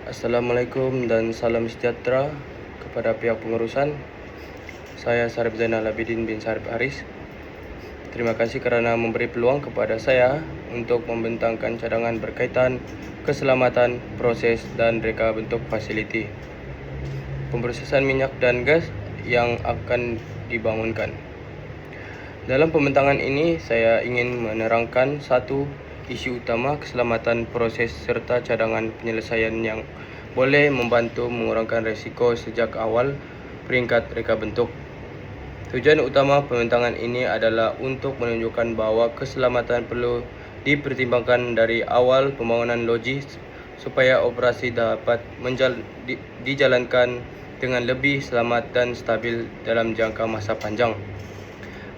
Assalamualaikum dan salam sejahtera kepada pihak pengurusan. Saya Sarip Zainal Abidin bin Sarip Haris. Terima kasih kerana memberi peluang kepada saya untuk membentangkan cadangan berkaitan keselamatan proses dan reka bentuk fasiliti pemprosesan minyak dan gas yang akan dibangunkan. Dalam pembentangan ini, saya ingin menerangkan satu isu utama keselamatan proses serta cadangan penyelesaian yang boleh membantu mengurangkan risiko sejak awal peringkat reka bentuk. Tujuan utama pembentangan ini adalah untuk menunjukkan bahawa keselamatan perlu dipertimbangkan dari awal pembangunan loji supaya operasi dapat dijalankan dengan lebih selamat dan stabil dalam jangka masa panjang.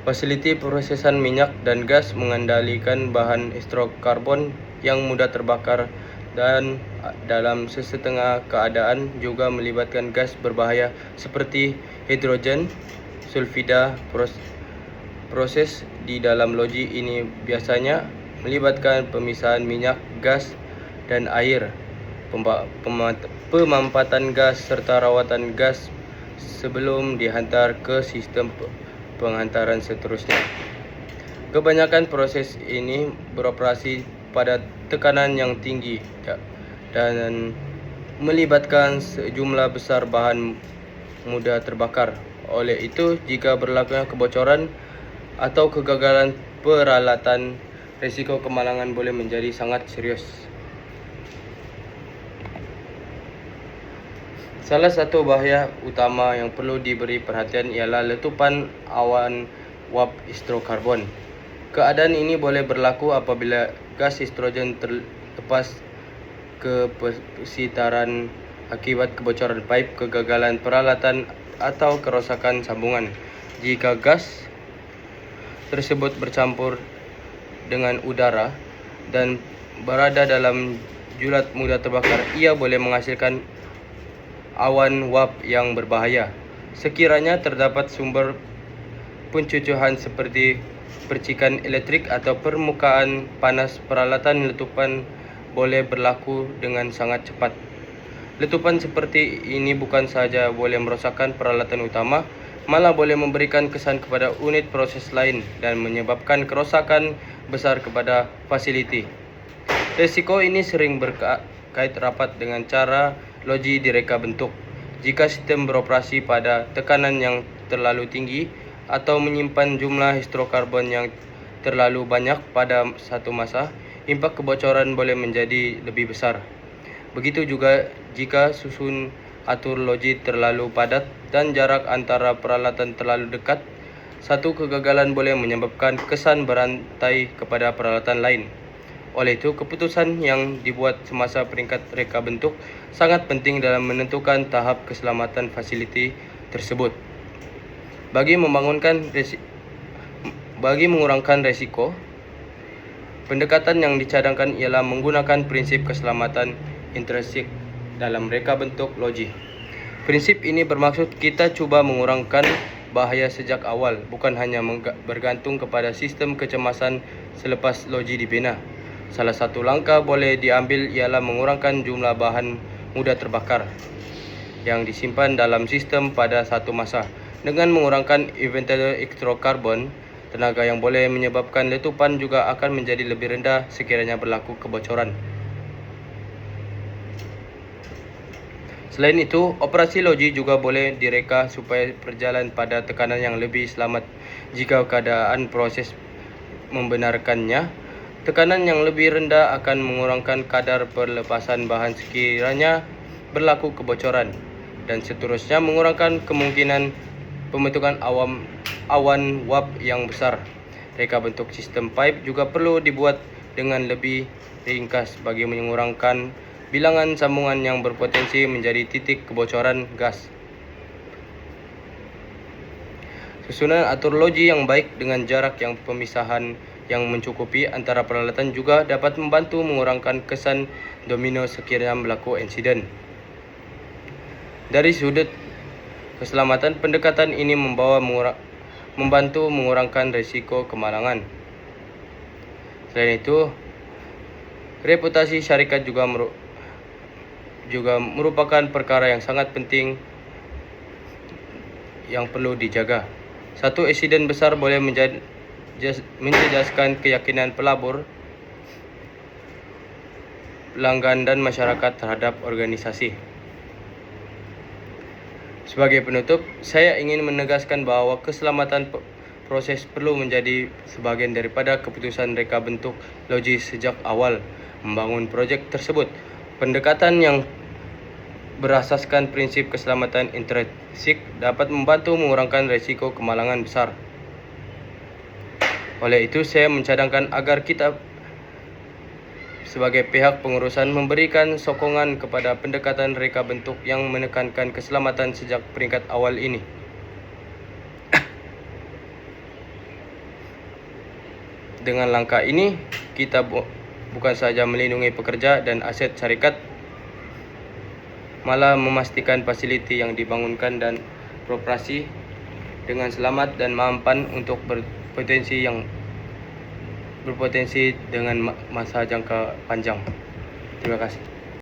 Fasiliti prosesan minyak dan gas mengandalkan bahan hidrokarbon yang mudah terbakar dan dalam sesetengah keadaan juga melibatkan gas berbahaya seperti hidrogen sulfida. Proses di dalam loji ini biasanya melibatkan pemisahan minyak, gas dan air, pemampatan gas serta rawatan gas sebelum dihantar ke sistem penghantaran seterusnya. Kebanyakan proses ini beroperasi pada tekanan yang tinggi dan melibatkan sejumlah besar bahan mudah terbakar. Oleh itu, jika berlakunya kebocoran atau kegagalan peralatan, risiko kemalangan boleh menjadi sangat serius. Salah satu bahaya utama yang perlu diberi perhatian ialah letupan awan uap hidrokarbon. Keadaan ini boleh berlaku apabila gas hidrogen terlepas ke persitaran akibat kebocoran pipe, kegagalan peralatan atau kerosakan sambungan. Jika gas tersebut bercampur dengan udara dan berada dalam julat mudah terbakar, ia boleh menghasilkan awan uap yang berbahaya. Sekiranya terdapat sumber pencucuhan seperti percikan elektrik atau permukaan panas, peralatan letupan boleh berlaku dengan sangat cepat. Letupan seperti ini bukan sahaja boleh merosakkan peralatan utama, malah boleh memberikan kesan kepada unit proses lain dan menyebabkan kerosakan besar kepada fasiliti. Risiko ini sering berkait rapat dengan cara loji direka bentuk. Jika sistem beroperasi pada tekanan yang terlalu tinggi atau menyimpan jumlah hidrokarbon yang terlalu banyak pada satu masa, impak kebocoran boleh menjadi lebih besar. Begitu juga jika susun atur loji terlalu padat dan jarak antara peralatan terlalu dekat, satu kegagalan boleh menyebabkan kesan berantai kepada peralatan lain. Oleh itu, keputusan yang dibuat semasa peringkat reka bentuk sangat penting dalam menentukan tahap keselamatan fasiliti tersebut. Bagi mengurangkan risiko, pendekatan yang dicadangkan ialah menggunakan prinsip keselamatan intrinsik dalam reka bentuk loji. Prinsip ini bermaksud kita cuba mengurangkan bahaya sejak awal, bukan hanya bergantung kepada sistem kecemasan selepas loji dibina. Salah satu langkah boleh diambil ialah mengurangkan jumlah bahan mudah terbakar yang disimpan dalam sistem pada satu masa. Dengan mengurangkan inventory hidrokarbon, tenaga yang boleh menyebabkan letupan juga akan menjadi lebih rendah sekiranya berlaku kebocoran. Selain itu, operasi loji juga boleh direka supaya berjalan pada tekanan yang lebih selamat. Jika keadaan proses membenarkannya, tekanan yang lebih rendah akan mengurangkan kadar pelepasan bahan sekiranya berlaku kebocoran dan seterusnya mengurangkan kemungkinan pembentukan awan uap yang besar. Reka bentuk sistem pipe juga perlu dibuat dengan lebih ringkas bagi mengurangkan bilangan sambungan yang berpotensi menjadi titik kebocoran gas. Susunan atur loji yang baik dengan jarak yang pemisahan yang mencukupi antara peralatan juga dapat membantu mengurangkan kesan domino sekiranya berlaku insiden. Dari sudut keselamatan, pendekatan ini membantu mengurangkan risiko kemalangan. Selain itu, reputasi syarikat juga juga merupakan perkara yang sangat penting yang perlu dijaga. Satu insiden besar boleh menjejaskan keyakinan pelabur, pelanggan dan masyarakat terhadap organisasi. Sebagai penutup, saya ingin menegaskan bahwa keselamatan proses perlu menjadi sebahagian daripada keputusan reka bentuk logis sejak awal membangun projek tersebut. Pendekatan yang berasaskan prinsip keselamatan intrinsik dapat membantu mengurangkan risiko kemalangan besar. Oleh itu, saya mencadangkan agar kita sebagai pihak pengurusan memberikan sokongan kepada pendekatan reka bentuk yang menekankan keselamatan sejak peringkat awal ini. Dengan langkah ini, kita bukan sahaja melindungi pekerja dan aset syarikat, malah memastikan fasiliti yang dibangunkan dan beroperasi dengan selamat dan mampan untuk berpotensi dengan masa jangka panjang. Terima kasih.